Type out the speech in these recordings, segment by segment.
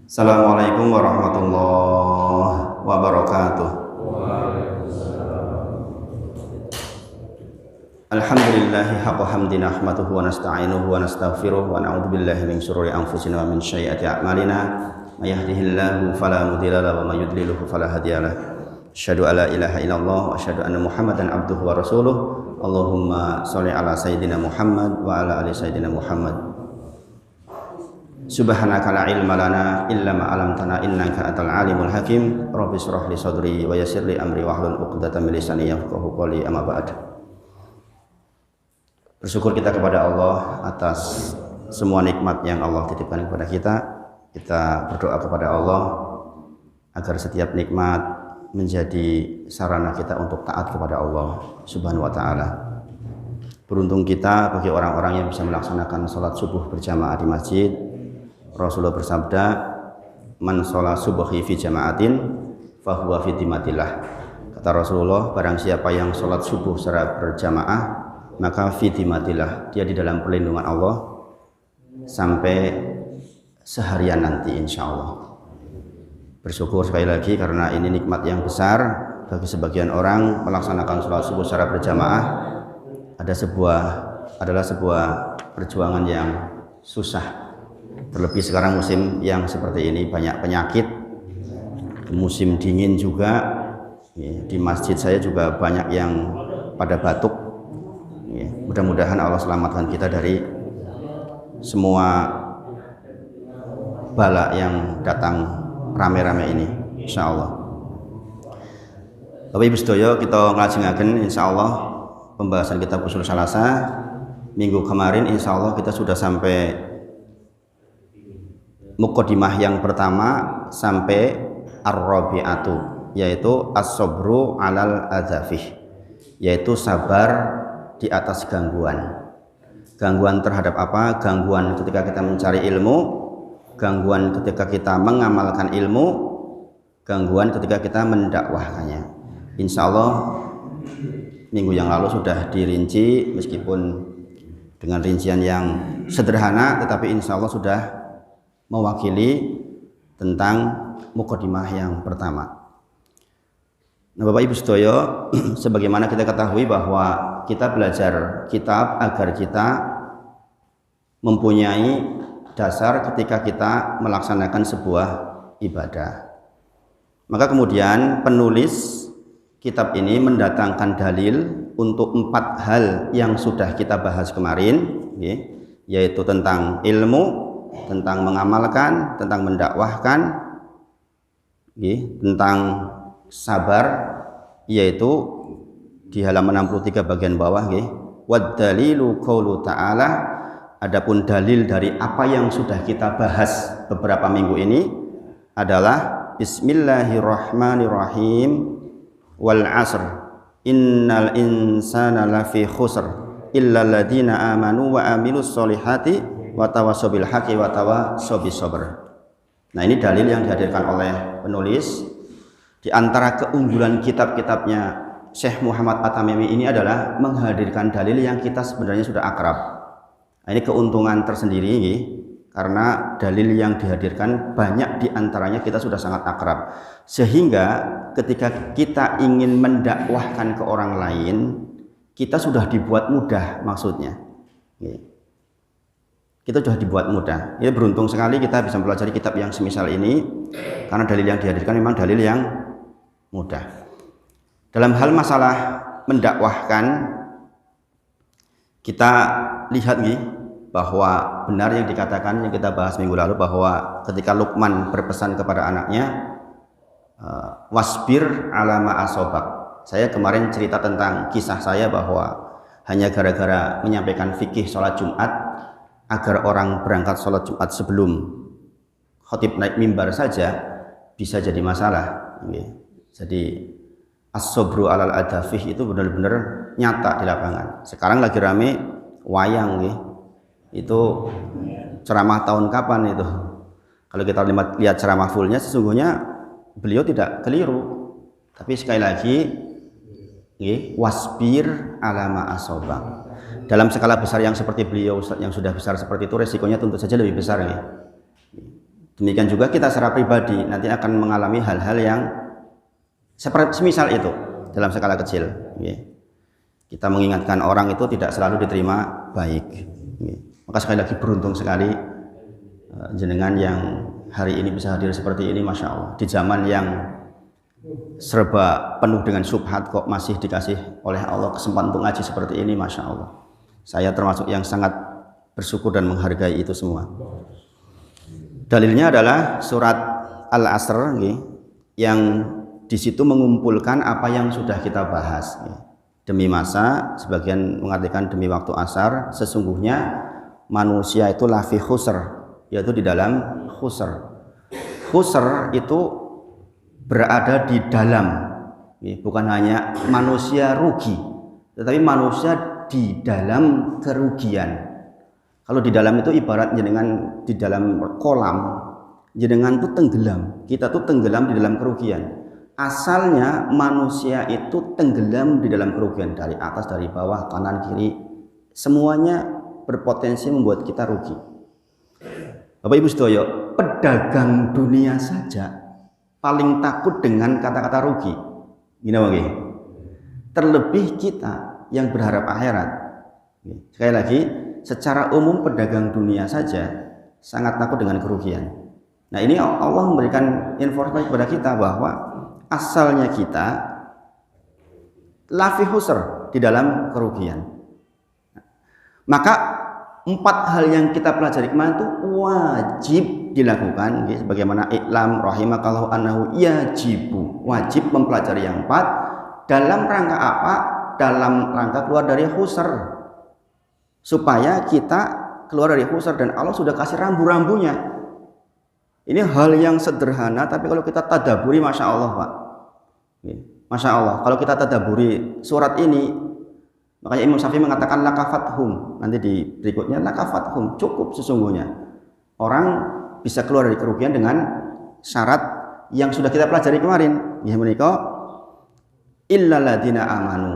Assalamualaikum warahmatullahi wabarakatuh. Alhamdulillahi haqqa hamdi nahmaduhu wa nasta'inuhu wa nastaghfiruh wa na'udzu billahi min syururi anfusina wa min sayyiati a'malina. May yahdihillahu fala mudilla lahu wa may yudlilhu fala hadiyalah. Asyhadu alla ilaha illallah wa asyhadu anna Muhammadan abduhu wa rasuluh. Allahumma shalli ala sayyidina Muhammad wa ala ali sayyidina Muhammad. Subhanaka la ilma lana illa ma 'allamtana innaka antal alimul hakim. Rabbi shrah li sadri wa yassir li amri wahlul 'uqdatam min lisani yafqahu qawli. Amma ba'd. Bersyukur kita kepada Allah atas semua nikmat yang Allah titipkan kepada kita. Kita berdoa kepada Allah agar setiap nikmat menjadi sarana kita untuk taat kepada Allah Subhanahu wa taala. Beruntung kita bagi orang-orang yang bisa melaksanakan salat subuh berjamaah di masjid. Rasulullah bersabda, "Man sholat subhi fi jama'atin fahuwa fi dimatillah." Kata Rasulullah, barang siapa yang sholat subuh secara berjamaah, maka fi dimatillah, dia di dalam perlindungan Allah sampai seharian nanti insyaallah. Bersyukur sekali lagi karena ini nikmat yang besar bagi sebagian orang melaksanakan sholat subuh secara berjamaah adalah sebuah perjuangan yang susah. Terlebih sekarang musim yang seperti ini, banyak penyakit, musim dingin juga. Di masjid saya juga banyak yang pada batuk. Mudah-mudahan Allah selamatkan kita dari semua bala yang datang rame-rame ini, insya Allah. Bapak Ibu sedaya, kita nglajengaken insya Allah pembahasan kitab Ushul Salasah. Minggu kemarin insya Allah kita sudah sampai muqaddimah yang pertama sampai ar-rabi'atu, yaitu as-sabru 'alal adzafih, yaitu sabar di atas gangguan. Gangguan terhadap apa? Gangguan ketika kita mencari ilmu, gangguan ketika kita mengamalkan ilmu, gangguan ketika kita mendakwahkannya. Insya Allah minggu yang lalu sudah dirinci, meskipun dengan rincian yang sederhana, tetapi insya Allah sudah mewakili tentang muqaddimah yang pertama. Nah, Bapak Ibu sedaya, sebagaimana kita ketahui bahwa kita belajar kitab agar kita mempunyai dasar ketika kita melaksanakan sebuah ibadah. Maka kemudian penulis kitab ini mendatangkan dalil untuk 4 hal yang sudah kita bahas kemarin, yaitu tentang ilmu, tentang mengamalkan, tentang mendakwahkan, tentang sabar, yaitu di halaman 63 bagian bawah, wad dalilu qaulu ta'ala. Adapun dalil dari apa yang sudah kita bahas beberapa minggu ini adalah bismillahirrahmanirrahim, wal 'asr innal insana lafi khusr illa alladziina amanu wa amilus sholihati wa tawassaw bil haqqi wa tawassaw bis sabr. Nah, ini dalil yang dihadirkan oleh penulis. Di antara keunggulan kitab-kitabnya Syekh Muhammad At-Tamimi ini adalah menghadirkan dalil yang kita sebenarnya sudah akrab. Nah, ini keuntungan tersendiri, karena dalil yang dihadirkan banyak di antaranya kita sudah sangat akrab, sehingga ketika kita ingin mendakwahkan ke orang lain, kita sudah dibuat mudah, maksudnya kita sudah dibuat mudah. Ya, beruntung sekali kita bisa mempelajari kitab yang semisal ini, karena dalil yang dihadirkan memang dalil yang mudah. Dalam hal masalah mendakwahkan, kita lihat bahwa benar yang dikatakan, yang kita bahas minggu lalu, bahwa ketika Luqman berpesan kepada anaknya, wasbir ala ma asobak. Saya kemarin cerita tentang kisah saya bahwa hanya gara-gara menyampaikan fikih sholat Jumat, agar orang berangkat sholat Jumat sebelum khatib naik mimbar saja bisa jadi masalah. Jadi as-sabru alal adafih itu benar-benar nyata di lapangan. Sekarang lagi rame wayang, itu ceramah tahun kapan itu? Kalau kita lihat ceramah fullnya, sesungguhnya beliau tidak keliru, tapi sekali lagi wasbir ala ma asobak. Dalam skala besar yang seperti beliau yang sudah besar seperti itu, resikonya tentu saja lebih besar. Demikian juga kita secara pribadi nanti akan mengalami hal-hal yang semisal itu dalam skala kecil. Kita mengingatkan orang itu tidak selalu diterima baik. Maka sekali lagi beruntung sekali jenengan yang hari ini bisa hadir seperti ini, Masya Allah. Di zaman yang serba penuh dengan syubhat kok masih dikasih oleh Allah kesempatan untuk ngaji seperti ini, Masya Allah. Saya termasuk yang sangat bersyukur dan menghargai itu semua. Dalilnya adalah surat Al-Asr yang di situ mengumpulkan apa yang sudah kita bahas. Demi masa, sebagian mengatakan demi waktu asar, sesungguhnya manusia itu lafi khusr, yaitu di dalam khusr. Khusr itu berada di dalam, bukan hanya manusia rugi, tetapi manusia di dalam kerugian. Kalau di dalam itu ibarat jenengan di dalam kolam, jenengan itu tenggelam, kita tuh tenggelam di dalam kerugian. Asalnya manusia itu tenggelam di dalam kerugian, dari atas, dari bawah, kanan, kiri, semuanya berpotensi membuat kita rugi. Bapak Ibu sedoyo, pedagang dunia saja paling takut dengan kata-kata rugi. Gini bagi, terlebih kita yang berharap akhirat. Sekali lagi, secara umum pedagang dunia saja sangat takut dengan kerugian. Nah, ini Allah memberikan informasi kepada kita bahwa asalnya kita lafi husr, di dalam kerugian. Maka 4 hal yang kita pelajari kemarin itu wajib dilakukan, sebagaimana iklam rahimakallahu annahu yajibu, wajib mempelajari yang 4 dalam rangka apa? Dalam rangka keluar dari husr, supaya kita keluar dari husr, dan Allah sudah kasih rambu-rambunya. Ini hal yang sederhana, tapi kalau kita tadaburi, Masya Allah Pak, Masya Allah, kalau kita tadaburi surat ini, makanya Imam Syafi'i mengatakan lakafathum, nanti di berikutnya lakafathum, cukup sesungguhnya orang bisa keluar dari kerugian dengan syarat yang sudah kita pelajari kemarin. Ya menika illaladina amanu,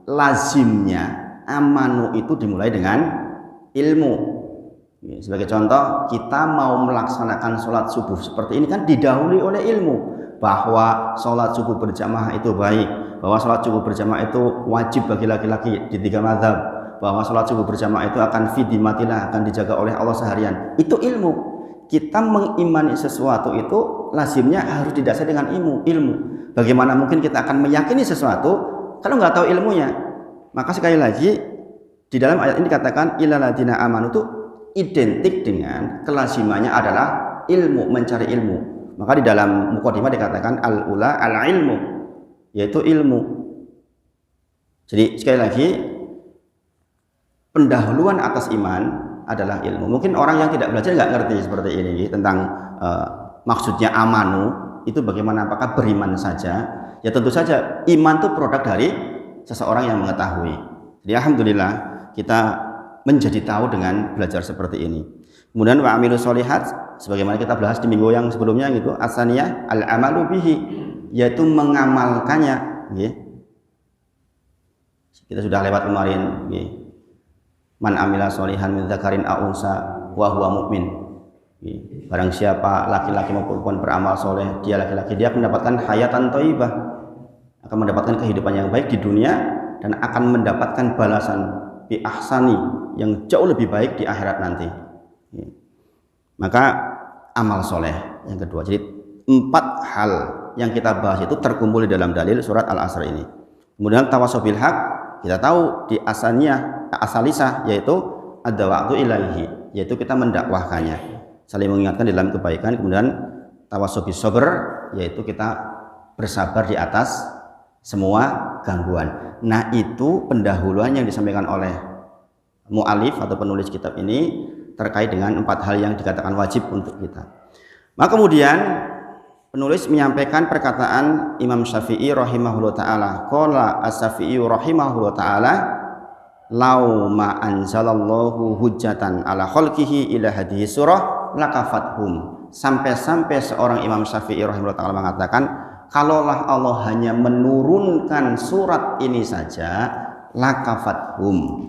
lazimnya amanu itu dimulai dengan ilmu. Sebagai contoh, kita mau melaksanakan sholat subuh seperti ini kan didahului oleh ilmu, bahwa sholat subuh berjamaah itu baik, bahwa sholat subuh berjamaah itu wajib bagi laki-laki di 3 mazhab, bahwa sholat subuh berjamaah itu akan fi dimatilah, akan dijaga oleh Allah seharian. Itu ilmu. Kita mengimani sesuatu itu lazimnya harus didasari dengan ilmu. Bagaimana mungkin kita akan meyakini sesuatu kalau nggak tahu ilmunya? Maka sekali lagi di dalam ayat ini dikatakan ilaladina amanu itu identik dengan kelazimannya adalah ilmu, mencari ilmu. Maka di dalam mukadimah dikatakan al-ula al-ilmu, yaitu ilmu. Jadi sekali lagi pendahuluan atas iman adalah ilmu. Mungkin orang yang tidak belajar nggak ngerti seperti ini tentang maksudnya amanu itu bagaimana, apakah beriman saja? Ya tentu saja iman itu produk dari seseorang yang mengetahui. Jadi alhamdulillah kita menjadi tahu dengan belajar seperti ini. Kemudian wa amilus sholihat, sebagaimana kita bahas di minggu yang sebelumnya gitu, asaniyah al amalu bihi, yaitu mengamalkannya. Kita sudah lewat kemarin. Man amila sholihan min dzakarin aw unsa wa huwa mu'min. Barang siapa laki-laki maupun perempuan beramal soleh, dia laki-laki, dia akan mendapatkan hayatan thayyibah, akan mendapatkan kehidupan yang baik di dunia, dan akan mendapatkan balasan bi ahsani yang jauh lebih baik di akhirat nanti. Maka amal soleh yang kedua. Jadi 4 hal yang kita bahas itu terkumpul di dalam dalil surat Al-Asr ini. Kemudian tawassul bil haq, kita tahu di asalisah, yaitu ad-da'watu ilaihi, yaitu kita mendakwahkannya, saling mengingatkan di dalam kebaikan. Kemudian tawassul bis sabr, yaitu kita bersabar di atas semua gangguan. Nah, itu pendahuluan yang disampaikan oleh mu'alif atau penulis kitab ini terkait dengan 4 hal yang dikatakan wajib untuk kita. Maka kemudian penulis menyampaikan perkataan Imam Syafi'i rahimahullah ta'ala. Qala as-Syafi'i rahimahullah ta'ala, lau ma anzalallahu hujjatan ala khalqihi ila hadhihi surah lakafathum. Sampai-sampai seorang Imam Syafi'i rahimahullah ta'ala mengatakan, kalaulah Allah hanya menurunkan surat ini saja, lakafathum,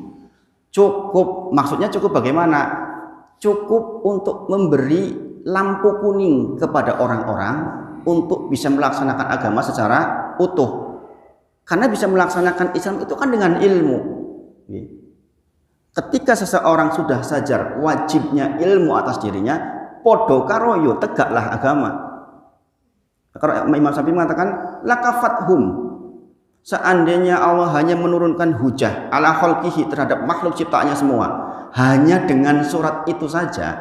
cukup. Maksudnya cukup bagaimana? Cukup untuk memberi lampu kuning kepada orang-orang untuk bisa melaksanakan agama secara utuh. Karena bisa melaksanakan Islam itu kan dengan ilmu. Ketika seseorang sudah sadar wajibnya ilmu atas dirinya, podo karoyo tegaklah agama. Kalau Imam Syafi'i mengatakan lakafathum, seandainya Allah hanya menurunkan hujah ala khalqihi terhadap makhluk ciptaannya semua, hanya dengan surat itu saja,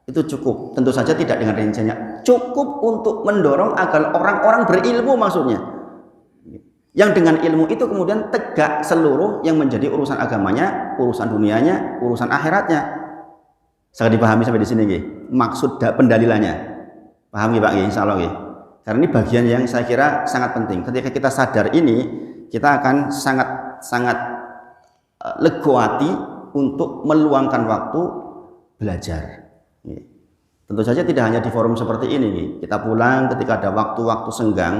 itu cukup. Tentu saja tidak dengan rinciannya, cukup untuk mendorong agar orang-orang berilmu maksudnya. Yang dengan ilmu itu kemudian tegak seluruh yang menjadi urusan agamanya, urusan dunianya, urusan akhiratnya. Sangat dipahami sampai di sini nggih. Maksud pendalilannya. Paham nggih Pak nggih? Insyaallah nggih. Karena ini bagian yang saya kira sangat penting. Ketika kita sadar ini, kita akan sangat legoati untuk meluangkan waktu belajar. Tentu saja tidak hanya di forum seperti ini. Kita pulang ketika ada waktu-waktu senggang,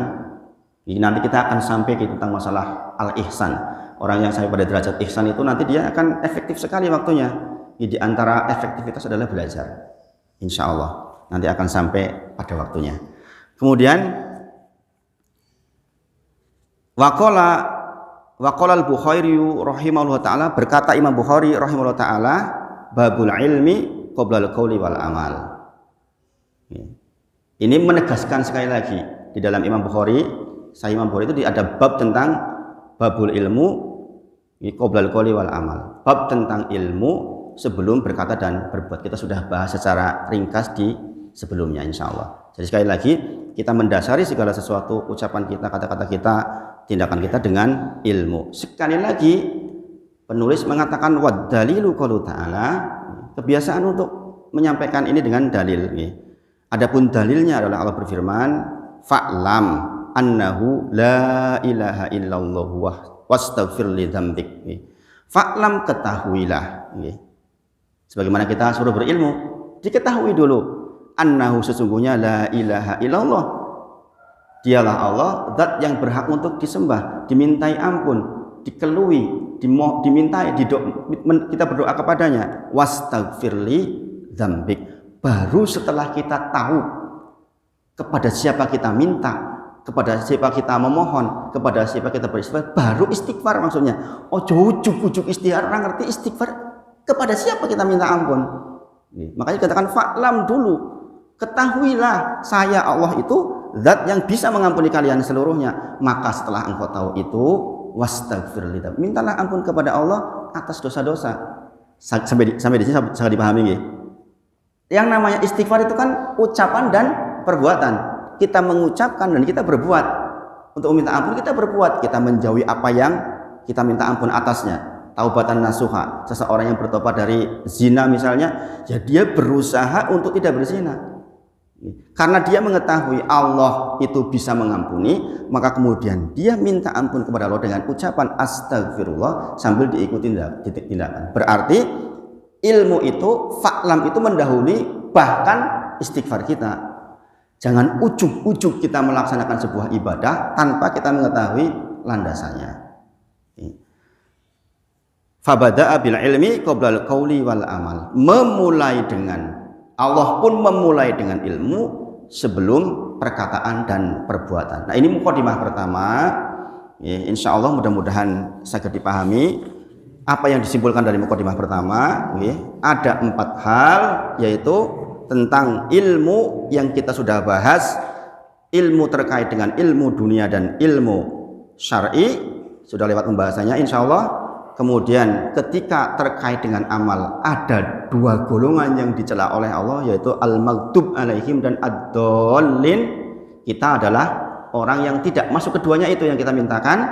nanti kita akan sampai tentang masalah al-ihsan. Orang yang sampai pada derajat ihsan itu nanti dia akan efektif sekali waktunya. Di antara efektivitas adalah belajar. Insya Allah nanti akan sampai pada waktunya. Kemudian waqala al-Bukhari rahimahullah taala, berkata Imam Bukhari rahimahullah taala, babul ilmi qabla al-qauli wal amal. Ini menegaskan sekali lagi di dalam Imam Bukhari, Sahih Imam Bukhari itu ada bab tentang babul ilmu qabla al-qauli wal amal. Bab tentang ilmu sebelum berkata dan berbuat. Kita sudah bahas secara ringkas di sebelumnya insyaallah. Jadi sekali lagi kita mendasari segala sesuatu, ucapan kita, kata-kata kita, tindakan kita dengan ilmu. Sekali lagi penulis mengatakan wad dalilu qaulu ta'ala, kebiasaan untuk menyampaikan ini dengan dalil. Adapun dalilnya adalah Allah berfirman, fa'lam annahu la ilaha illallah wastaghfir li dzambik. Fa'lam, ketahuilah. Sebagaimana kita suruh berilmu, diketahui dulu annahu, sesungguhnya la ilaha illallah, dialah Allah zat yang berhak untuk disembah, dimintai ampun, dikelui, dimintai, kita berdoa kepadanya. Wastaghfirli dzambik, baru setelah kita tahu kepada siapa kita minta, kepada siapa kita memohon, kepada siapa kita beristighfar, baru istighfar maksudnya. Ojo ujuk-ujuk istighfar, orang ngerti istighfar kepada siapa kita minta ampun. Makanya katakan fa'lam dulu, ketahuilah saya Allah itu zat yang bisa mengampuni kalian seluruhnya. Maka setelah engkau tahu itu, wastaghfir li dzambik, mintalah ampun kepada Allah atas dosa-dosa. Sampai di sini sangat dipahami nggih. Yang namanya istighfar itu kan ucapan dan perbuatan. Kita mengucapkan dan kita berbuat. Untuk meminta ampun kita berbuat, kita menjauhi apa yang kita minta ampun atasnya. Taubatan nasuha, seseorang yang bertobat dari zina misalnya, ya dia berusaha untuk tidak berzina. Karena dia mengetahui Allah itu bisa mengampuni, maka kemudian dia minta ampun kepada Allah dengan ucapan astagfirullah sambil diikuti tindakan. Berarti ilmu itu, fa'lam itu mendahului bahkan istighfar kita. Jangan ujuk-ujuk kita melaksanakan sebuah ibadah tanpa kita mengetahui landasannya. Fabada'a bil ilmi qabla al-qauli wal amal. Memulai dengan, Allah pun memulai dengan ilmu sebelum perkataan dan perbuatan. Nah, ini mukadimah pertama. Ya, insya Allah mudah-mudahan saged dipahami apa yang disimpulkan dari mukadimah pertama. Ya, ada 4 hal, yaitu tentang ilmu yang kita sudah bahas, ilmu terkait dengan ilmu dunia dan ilmu syar'i sudah lewat pembahasannya insya Allah. Kemudian ketika terkait dengan amal, ada 2 golongan yang dicela oleh Allah, yaitu al-maghdub alaihim dan ad-dallin. Kita adalah orang yang tidak masuk keduanya, itu yang kita mintakan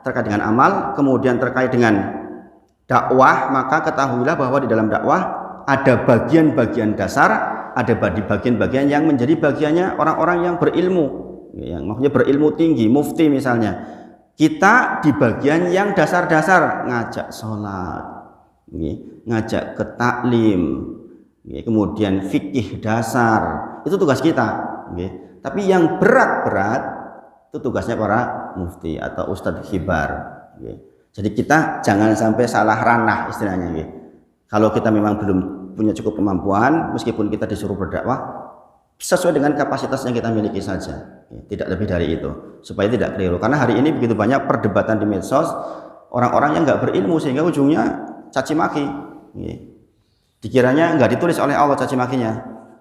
terkait dengan amal. Kemudian terkait dengan dakwah, maka ketahuilah bahwa di dalam dakwah ada bagian-bagian dasar, ada bagian-bagian yang menjadi bagiannya orang-orang yang berilmu, yang maksudnya berilmu tinggi, mufti misalnya. Kita di bagian yang dasar-dasar, ngajak sholat, ngajak ke taklim, kemudian fikih dasar, itu tugas kita. Tapi yang berat-berat itu tugasnya para mufti atau ustadz khibar. Jadi kita jangan sampai salah ranah istilahnya. Kalau kita memang belum punya cukup kemampuan, meskipun kita disuruh berdakwah, sesuai dengan kapasitas yang kita miliki saja, tidak lebih dari itu, supaya tidak keliru. Karena hari ini begitu banyak perdebatan di medsos, orang-orang yang nggak berilmu sehingga ujungnya caci maki. Dikiranya nggak ditulis oleh Allah caci makinya,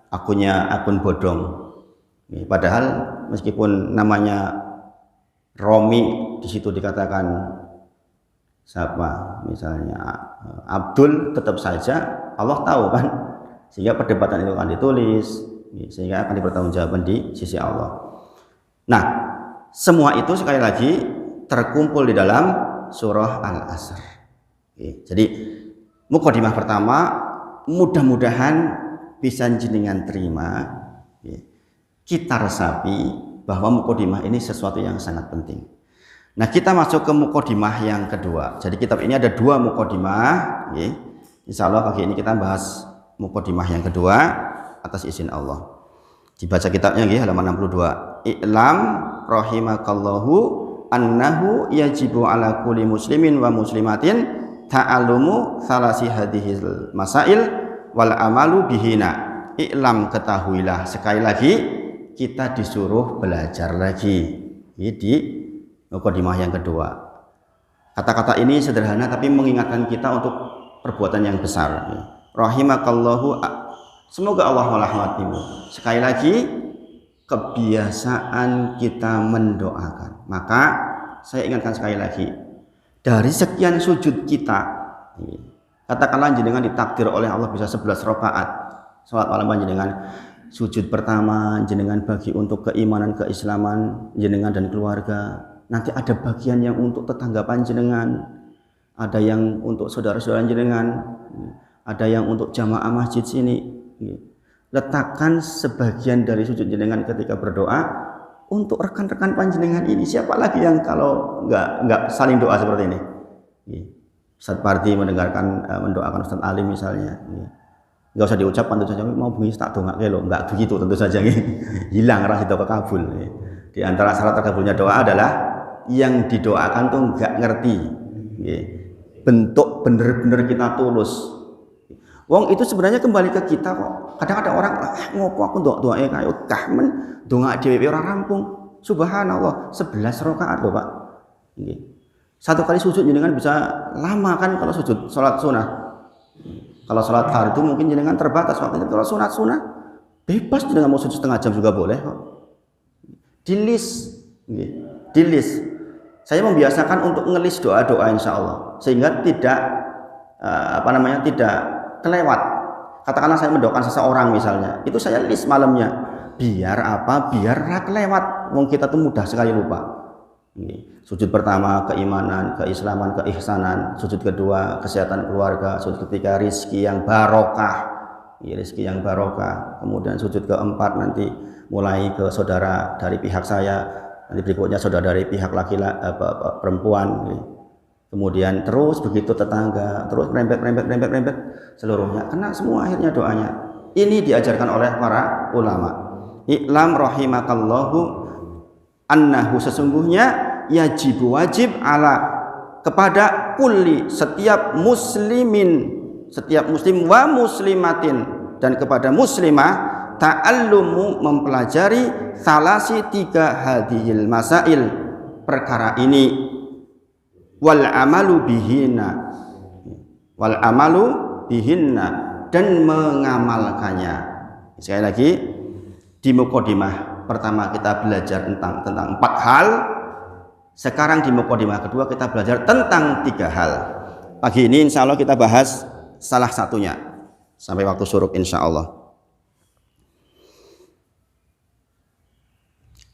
akun bodong. Padahal meskipun namanya Romi, di situ dikatakan siapa, misalnya Abdul, tetap saja Allah tahu kan, sehingga perdebatan itu akan ditulis, sehingga akan dipertanggungjawabkan di sisi Allah. Nah, semua itu sekali lagi terkumpul di dalam surah Al-Asr. Jadi mukadimah pertama mudah-mudahan bisa jenengan terima, kita resapi bahwa mukadimah ini sesuatu yang sangat penting. Nah, kita masuk ke mukadimah yang kedua. Jadi kitab ini ada 2 mukadimah. Insya Allah pagi ini kita bahas mukadimah yang kedua atas izin Allah. Dibaca kitabnya halaman 62. I'lam rahimakallahu annahu yajibu ala kulli muslimin wa muslimatin ta'allumu thalasi hadhil masail wal amalu bihina. I'lam, ketahuilah, sekali lagi kita disuruh belajar lagi. Di mukadimah yang kedua. Kata-kata ini sederhana tapi mengingatkan kita untuk perbuatan yang besar. Rahimakallahu, semoga Allah merahmatimu. Sekali lagi, kebiasaan kita mendoakan. Maka saya ingatkan sekali lagi, dari sekian sujud kita, katakanlah jenengan ditakdir oleh Allah bisa 11 rakaat salat malam jenengan. Sujud pertama jenengan bagi untuk keimanan, keislaman jenengan dan keluarga. Nanti ada bagian yang untuk tetangga panjenengan, ada yang untuk saudara-saudara jenengan, ada yang untuk jamaah masjid sini. Letakkan sebagian dari sujud jenengan ketika berdoa untuk rekan-rekan panjenengan ini. Siapa lagi yang kalau nggak saling doa seperti ini? Ustaz Parti mendoakan Ustaz Alim misalnya. Nggak usah diucapkan, tentu saja mau bunyi tak dongak lo, nggak begitu tentu saja. Hilang rasa doa kabul. Di antara syarat terkabulnya doa adalah yang didoakan tuh nggak ngerti bentuk bener-bener kita tulus. Wong itu sebenarnya kembali ke kita kok. Kadang-kadang orang ngopo aku doae kayak kahmen dongak dhewe ora rampung. Subhanallah, 11 rakaat loh Pak. Satu kali sujud jenengan bisa lama kan kalau sujud salat sunah. Kalau sholat fardu mungkin jenengan terbatas waktunya. Kalau sunat bebas jenengan mau sujud setengah jam juga boleh kok. Di list. Saya membiasakan untuk ngelis doa-doa insya Allah sehingga tidak tidak kelewat. Katakanlah saya mendoakan seseorang misalnya, itu saya list malamnya. Biar apa? Biar rak kelewat. Wong kita tuh mudah sekali lupa. Sujud pertama keimanan, keislaman, keihsanan. Sujud kedua kesehatan keluarga. Sujud ketiga rizki yang barokah, rizki yang barokah. Kemudian sujud keempat nanti mulai ke saudara dari pihak saya, nanti berikutnya saudara dari pihak laki-laki perempuan. Kemudian terus begitu tetangga, terus rembet seluruhnya. Kena semua akhirnya doanya. Ini diajarkan oleh para ulama. I'lam rahimakallahu annahu, sesungguhnya wajib ala kepada kulli, setiap muslimin, setiap muslim, wa muslimatin, dan kepada muslimah, ta'allumu, mempelajari, salasi 3 hadhil masail, perkara ini, wal amalu bihinna, dan mengamalkannya. Sekali lagi, di mukadimah pertama kita belajar tentang 4 hal. Sekarang di mukadimah kedua kita belajar tentang 3 hal. Pagi ini insya Allah kita bahas salah satunya sampai waktu syuruk insya Allah.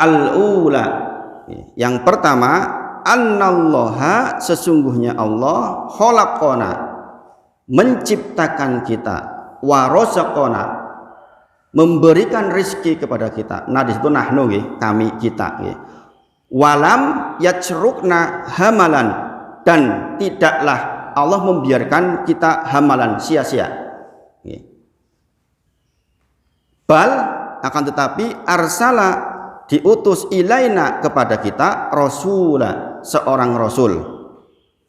Al-ula, yang pertama, annallaha, sesungguhnya Allah, khalaqona, menciptakan kita, wa razaqona, memberikan rizki kepada kita. Nah di situ nahnu kami, kita. Walam yacrukna hamalan, dan tidaklah Allah membiarkan kita hamalan sia-sia. Bal, akan tetapi arsala, diutus ilaina, kepada kita, rasula, seorang rasul.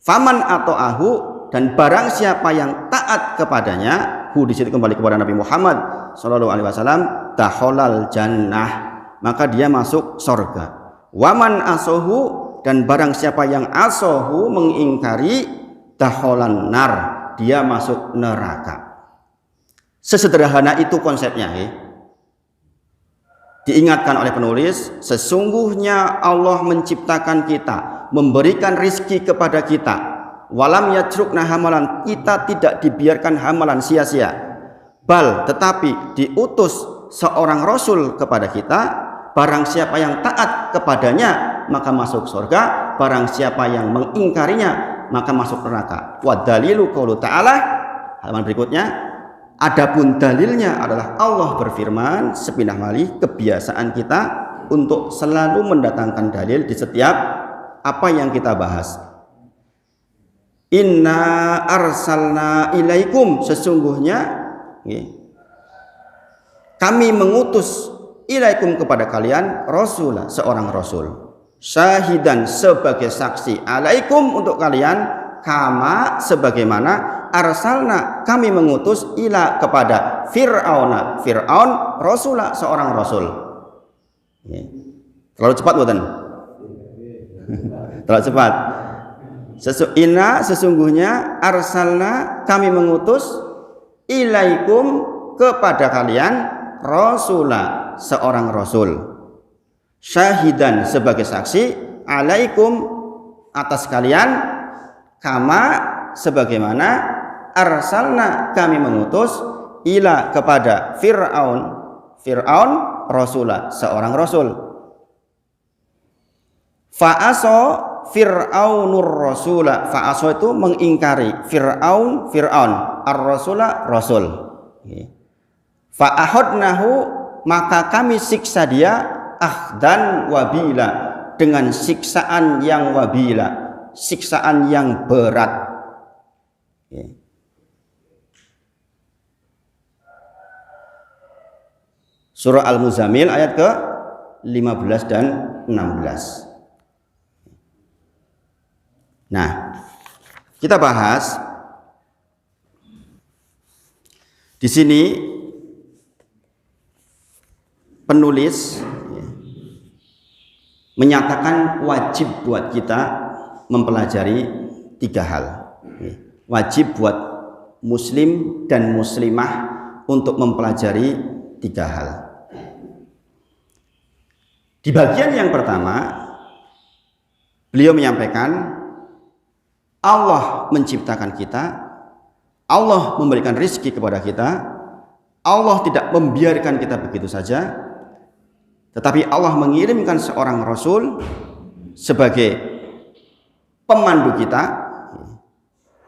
Faman ata'ahu, dan barang siapa yang taat kepadanya, hu di situ kembali kepada Nabi Muhammad sallallahu alaihi wasallam, dakhalal jannah, maka dia masuk surga. Waman asohu, dan barang siapa yang asohu mengingkari, dakhalan nar, dia masuk neraka. Sesederhana itu konsepnya. Diingatkan oleh penulis, sesungguhnya Allah menciptakan kita, memberikan rizki kepada kita. Walam yajrukna hamalan, kita tidak dibiarkan hamalan sia-sia. Bal, tetapi diutus seorang rasul kepada kita. Barang siapa yang taat kepadanya maka masuk surga, barang siapa yang mengingkarinya maka masuk neraka. Wa dalilu qaulu ta'ala, halaman berikutnya, adapun dalilnya adalah Allah berfirman, sepindah malih kebiasaan kita untuk selalu mendatangkan dalil di setiap apa yang kita bahas. Inna arsalna ilaikum, sesungguhnya kami mengutus ilaikum kepada kalian rasulah, seorang rasul, syahidan sebagai saksi, alaikum untuk kalian, kama sebagaimana, arsalna kami mengutus, ila kepada fir'auna, fir'aun rasulah, seorang rasul. Terlalu cepat bukan? Terlalu cepat. Sesungguhnya arsalna kami mengutus, ilaikum kepada kalian, rasulah, seorang rasul, syahidan sebagai saksi, alaikum atas kalian, kama sebagaimana, arsalna kami mengutus, ila kepada fir'aun rasulah, seorang rasul. Fa'aso fir'aunur rasulah, fa'aso itu mengingkari, fir'aun ar-rasulah rasul. Fa'ahodnahu, maka kami siksa dia, akhdan wabila, dengan siksaan yang wabila, siksaan yang berat. Surah Al-Muzammil ayat ke 15 dan 16. Nah, kita bahas di sini. Penulis menyatakan wajib buat kita mempelajari 3 hal. Wajib buat muslim dan muslimah untuk mempelajari 3 hal. Di bagian yang pertama, beliau menyampaikan Allah menciptakan kita, Allah memberikan rizki kepada kita, Allah tidak membiarkan kita begitu saja, tetapi Allah mengirimkan seorang rasul sebagai pemandu kita.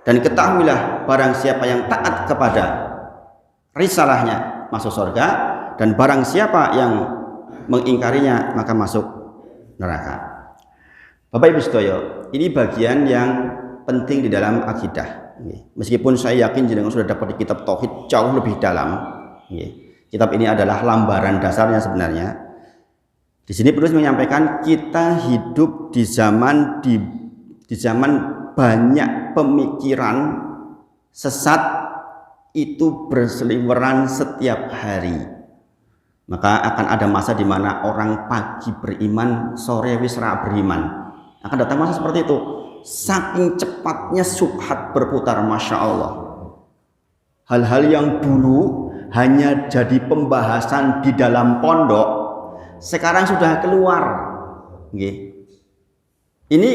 Dan ketahuilah, barang siapa yang taat kepada risalahnya masuk surga, dan barang siapa yang mengingkarinya maka masuk neraka. Bapak Ibu sedaya, ini bagian yang penting di dalam akidah. Meskipun saya yakin jenengan sudah dapat di kitab tauhid jauh lebih dalam. Kitab ini adalah lambaran dasarnya sebenarnya. Di sini penulis menyampaikan kita hidup di zaman banyak pemikiran sesat itu berseliweran setiap hari. Maka akan ada masa di mana orang pagi beriman, sore wis ra beriman. Akan datang masa seperti itu. Saking cepatnya subhat berputar, masya Allah. Hal-hal yang dulu hanya jadi pembahasan di dalam pondok, sekarang sudah keluar. Ini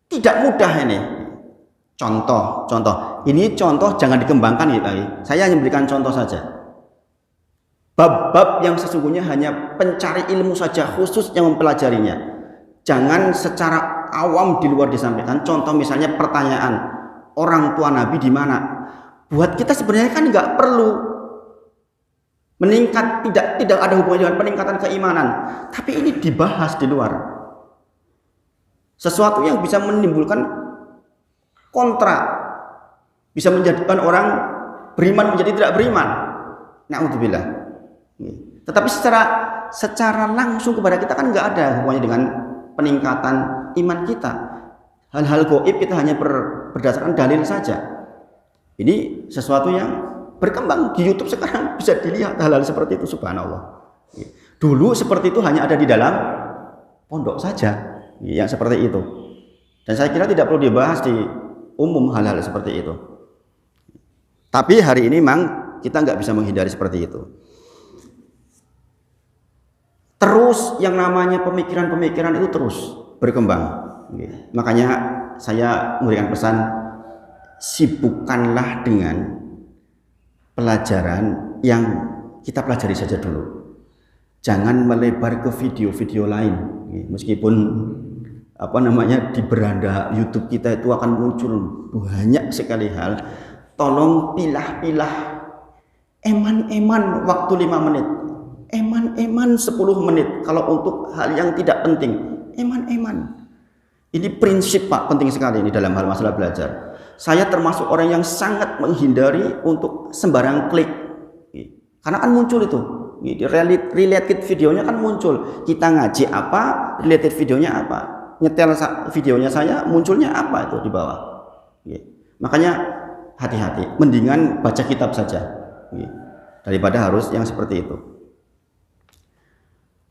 tidak mudah ini. Contoh. Ini contoh jangan dikembangkan gitu. Saya hanya memberikan contoh saja. Bab-bab yang sesungguhnya hanya pencari ilmu saja khusus yang mempelajarinya. Jangan secara awam di luar disampaikan. Contoh misalnya pertanyaan, orang tua Nabi di mana? Buat kita sebenarnya kan nggak perlu meningkat, tidak ada hubungannya dengan peningkatan keimanan, tapi ini dibahas di luar, sesuatu yang bisa menimbulkan kontra, bisa menjadikan orang beriman menjadi tidak beriman. Na'udzubillah. Tetapi secara langsung kepada kita kan nggak ada hubungannya dengan peningkatan iman kita. Hal-hal gaib kita hanya berdasarkan dalil saja. Ini sesuatu yang berkembang di YouTube sekarang bisa dilihat hal-hal seperti itu, subhanallah. Dulu seperti itu hanya ada di dalam pondok saja yang seperti itu, dan saya kira tidak perlu dibahas di umum hal-hal seperti itu. Tapi hari ini memang kita nggak bisa menghindari seperti itu. Terus yang namanya pemikiran-pemikiran itu terus berkembang. Makanya saya memberikan pesan, sibukkanlah dengan pelajaran yang kita pelajari saja dulu. Jangan melebar ke video-video lain. Meskipun di beranda YouTube kita itu akan muncul banyak sekali hal, tolong pilah-pilah. Eman-eman waktu 5 menit, eman-eman 10 menit kalau untuk hal yang tidak penting. Eman-eman. Ini prinsip Pak, penting sekali ini dalam hal masalah belajar. Saya termasuk orang yang sangat menghindari untuk sembarang klik. Karena kan muncul itu. Related videonya kan muncul. Kita ngaji apa, related videonya apa. Nyetel videonya saya, munculnya apa itu di bawah. Makanya hati-hati, mendingan baca kitab saja daripada harus yang seperti itu.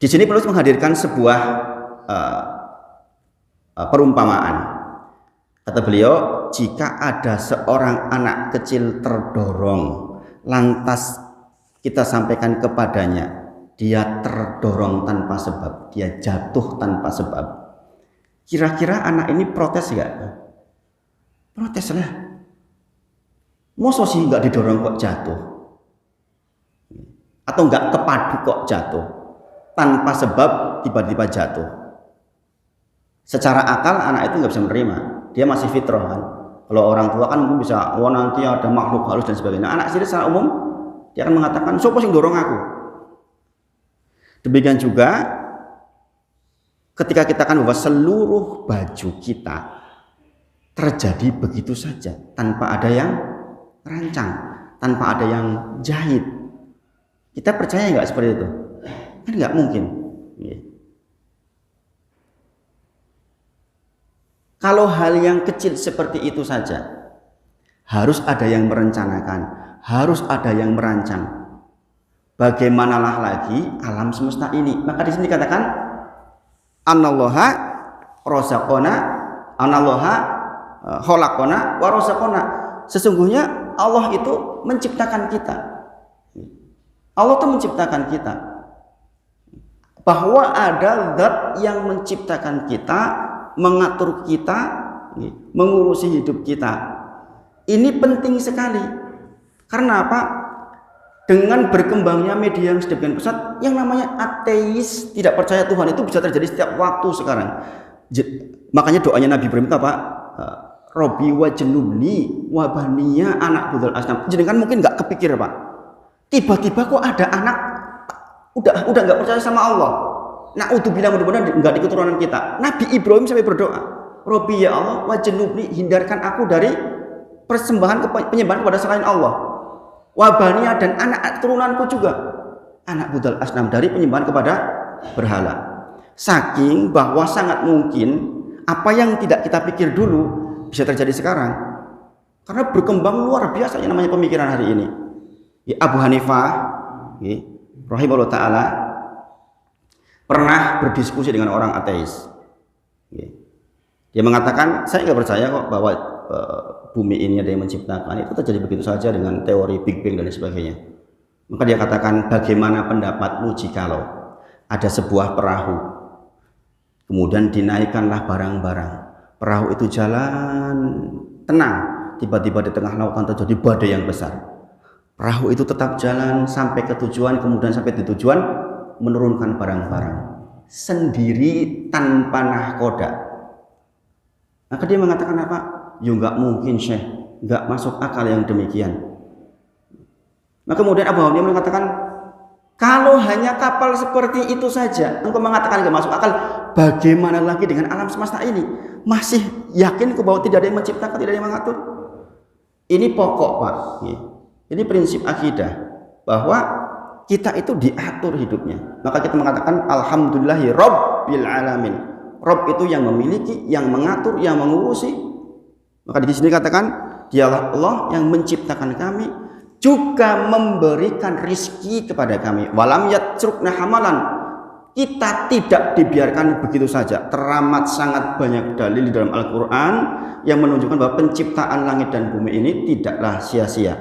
Di sini perlu menghadirkan sebuah perumpamaan. Kata beliau, jika ada seorang anak kecil terdorong, lantas kita sampaikan kepadanya, dia terdorong tanpa sebab, dia jatuh tanpa sebab. Kira-kira anak ini protes nggak? Protes lah. Masa sih nggak didorong kok jatuh? Atau nggak kepadu kok jatuh? Tanpa sebab tiba-tiba jatuh. Secara akal anak itu nggak bisa menerima. Dia masih fitrah kan. Kalau orang tua kan mungkin bisa, nanti ada makhluk halus dan sebagainya. Anak sendiri secara umum dia akan mengatakan, sopo sing dorong aku. Demikian juga ketika kita akan bahwa seluruh baju kita terjadi begitu saja, tanpa ada yang rancang, tanpa ada yang jahit. Kita percaya nggak seperti itu? Kan nggak mungkin. Kalau hal yang kecil seperti itu saja, harus ada yang merencanakan, harus ada yang merancang. Bagaimanalah lagi alam semesta ini? Maka di sini dikatakan, Anallaha razaqona, Anallaha khalaqona wa razaqona. Sesungguhnya Allah itu menciptakan kita. Allah itu menciptakan kita. Bahwa ada zat yang menciptakan kita, mengatur kita, mengurusi hidup kita. Ini penting sekali. Karena apa? Dengan berkembangnya media yang sedemikian pesat, yang namanya ateis, tidak percaya Tuhan itu bisa terjadi setiap waktu sekarang. Makanya doanya Nabi Ibrahim itu apa? Robi wa jenubni wa baniya anak budal asnam. Jadi kan mungkin nggak kepikir Pak. Tiba-tiba kok ada anak udah nggak percaya sama Allah. Na'udzubillah, mudah-mudahan nggak di keturunan kita. Nabi Ibrahim sampai berdoa, Robi ya Allah wa jenubni, hindarkan aku dari persembahan penyembahan kepada selain Allah. Wabaniya, dan anak turunanku juga anak budal asnam, dari penyembahan kepada berhala. Saking bahwa sangat mungkin apa yang tidak kita pikir dulu bisa terjadi sekarang, karena berkembang luar biasa yang namanya pemikiran hari ini. Abu Hanifah rahimahullah ta'ala pernah berdiskusi dengan orang ateis. Dia mengatakan, saya nggak percaya kok bahwa bumi ini ada yang menciptakan, itu terjadi begitu saja dengan teori Big Bang dan sebagainya. Maka dia katakan, bagaimana pendapatmu jikalau ada sebuah perahu, kemudian dinaikkanlah barang-barang, perahu itu jalan tenang, tiba-tiba di tengah lautan terjadi badai yang besar, perahu itu tetap jalan sampai ke tujuan, kemudian sampai di tujuan menurunkan barang-barang sendiri tanpa nahkoda. Maka dia mengatakan apa? Ya nggak mungkin Syekh, nggak masuk akal yang demikian. Maka kemudian Abu Hanifah mengatakan, kalau hanya kapal seperti itu saja engkau mengatakan nggak masuk akal, bagaimana lagi dengan alam semesta ini? Masih yakin kau bahwa tidak ada yang menciptakan, tidak ada yang mengatur? Ini pokok Pak. Ini prinsip akidah bahwa kita itu diatur hidupnya. Maka kita mengatakan alhamdulillahi rabbil alamin. Rabb itu yang memiliki, yang mengatur, yang mengurusi. Maka di sini katakan, dialah Allah yang menciptakan kami juga memberikan rizki kepada kami. Walam yatrukna hamalan, kita tidak dibiarkan begitu saja. Teramat sangat banyak dalil di dalam Al-Quran yang menunjukkan bahwa penciptaan langit dan bumi ini tidaklah sia-sia.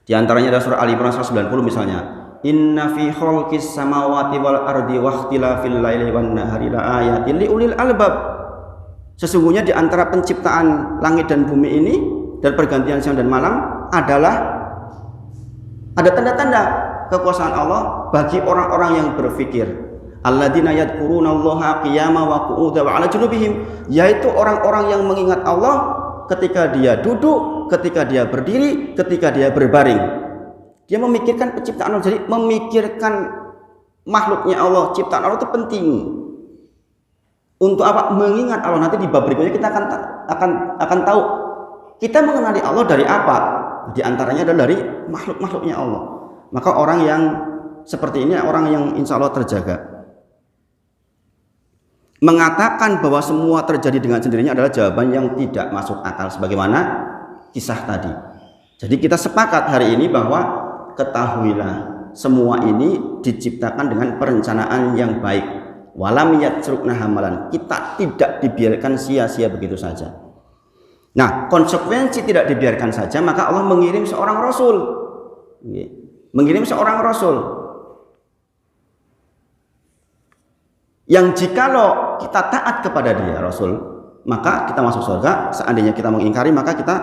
Di antaranya ada surah Al-Imran 190 misalnya, inna fi khalqis samawati wal ardi wa ikhtilafil laili wan nahari la ayatin liulil albab. Sesungguhnya di antara penciptaan langit dan bumi ini dan pergantian siang dan malam adalah ada tanda-tanda kekuasaan Allah bagi orang-orang yang berfikir. Alladzina yadhkurunallaha qiyaman wa qu'udan wa 'ala junubihim, yaitu orang-orang yang mengingat Allah ketika dia duduk, ketika dia berdiri, ketika dia berbaring. Dia memikirkan penciptaan Allah. Jadi memikirkan makhluknya Allah, ciptaan Allah itu penting. Untuk apa? Mengingat Allah. Nanti di bab berikutnya kita akan tahu kita mengenali Allah dari apa. Di antaranya adalah dari makhluk-makhluknya Allah. Maka orang yang seperti ini orang yang insya Allah terjaga. Mengatakan bahwa semua terjadi dengan sendirinya adalah jawaban yang tidak masuk akal, sebagaimana kisah tadi. Jadi kita sepakat hari ini bahwa ketahuilah semua ini diciptakan dengan perencanaan yang baik. Walam yatrukna hamalan, kita tidak dibiarkan sia-sia begitu saja. Nah, konsekuensi tidak dibiarkan saja, maka Allah mengirim seorang rasul. Mengirim seorang rasul yang jikalau kita taat kepada dia rasul, maka kita masuk surga. Seandainya kita mengingkari, maka kita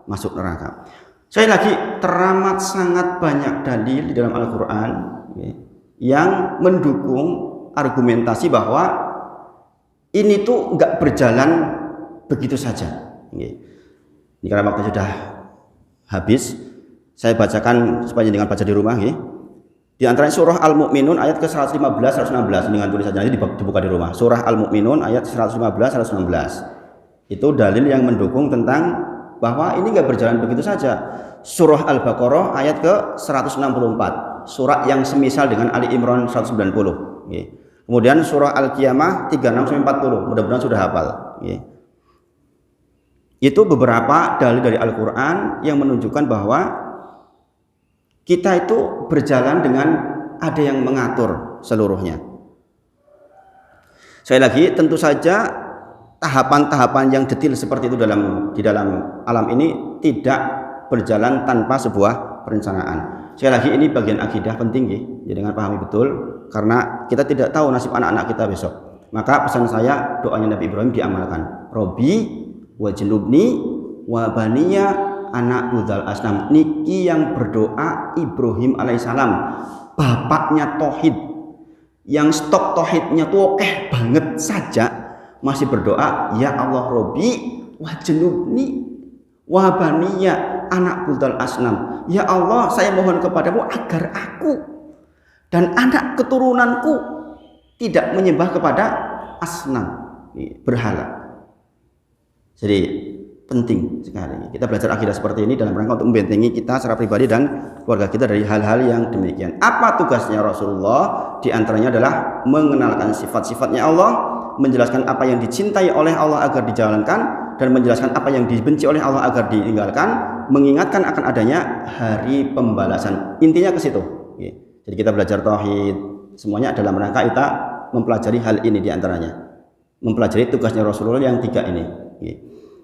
masuk neraka. Sekali lagi, teramat sangat banyak dalil di dalam Al-Quran yang mendukung argumentasi bahwa ini tuh nggak berjalan begitu saja. Ini karena waktu sudah habis, saya bacakan supaya dengan baca di rumah. Di antara surah Al-Mu'minun ayat ke-115, 116 dengan tulisannya nanti dibuka di rumah. Surah Al-Mu'minun ayat 115, 116. Itu dalil yang mendukung tentang bahwa ini nggak berjalan begitu saja. Surah Al-Baqarah ayat ke-164, surah yang semisal dengan Ali Imran 190. Kemudian surah Al-Qiyamah 36-40, mudah-mudahan sudah hafal. Itu beberapa dalil dari Al-Quran yang menunjukkan bahwa kita itu berjalan dengan ada yang mengatur seluruhnya. Sekali lagi, tentu saja tahapan-tahapan yang detail seperti itu di dalam alam ini tidak berjalan tanpa sebuah perencanaan. Sekali lagi, ini bagian akidah penting ya, dengan pahami betul, karena kita tidak tahu nasib anak-anak kita besok. Maka pesan saya, doanya Nabi Ibrahim diamalkan. Robi wajnubni wa baniya anak budal asnam. Niki yang berdoa Ibrahim alaihissalam, bapaknya tauhid, yang stok tauhidnya tuh oke banget saja, masih berdoa, ya Allah Robi wajnubni wa baniya anak budal asnam. Ya Allah, saya mohon kepadamu agar aku dan anak keturunanku tidak menyembah kepada asnam, berhala. Jadi penting sekali kita belajar akidah seperti ini dalam rangka untuk membentengi kita secara pribadi dan keluarga kita dari hal-hal yang demikian. Apa tugasnya Rasulullah? Di antaranya adalah mengenalkan sifat-sifatnya Allah, menjelaskan apa yang dicintai oleh Allah agar dijalankan, dan menjelaskan apa yang dibenci oleh Allah agar ditinggalkan, mengingatkan akan adanya hari pembalasan. Intinya ke situ. Jadi kita belajar tauhid semuanya dalam rangka kita mempelajari hal ini, di antaranya mempelajari tugasnya Rasulullah yang 3 ini.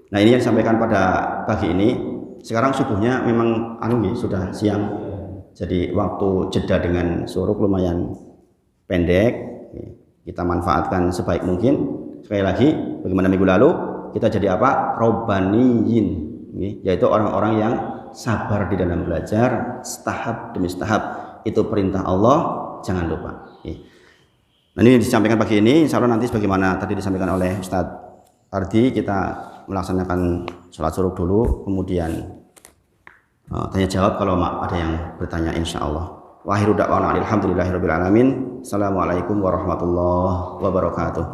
Nah, ini yang disampaikan pada pagi ini. Sekarang subuhnya memang sudah siang, jadi waktu jeda dengan suruk lumayan pendek. Kita manfaatkan sebaik mungkin. Sekali lagi, bagaimana minggu lalu kita jadi apa? Robbaniyin, yaitu orang-orang yang sabar di dalam belajar, setahap demi setahap. Itu perintah Allah, jangan lupa. Nah, ini disampaikan pagi ini. Insya Allah nanti sebagaimana tadi disampaikan oleh Ustadz Ardi, kita melaksanakan sholat suruk dulu, kemudian tanya jawab kalau ada yang bertanya, insya Allah. Wa akhiru da'wana alhamdulillahirabbil alamin. Assalamualaikum warahmatullahi wabarakatuh.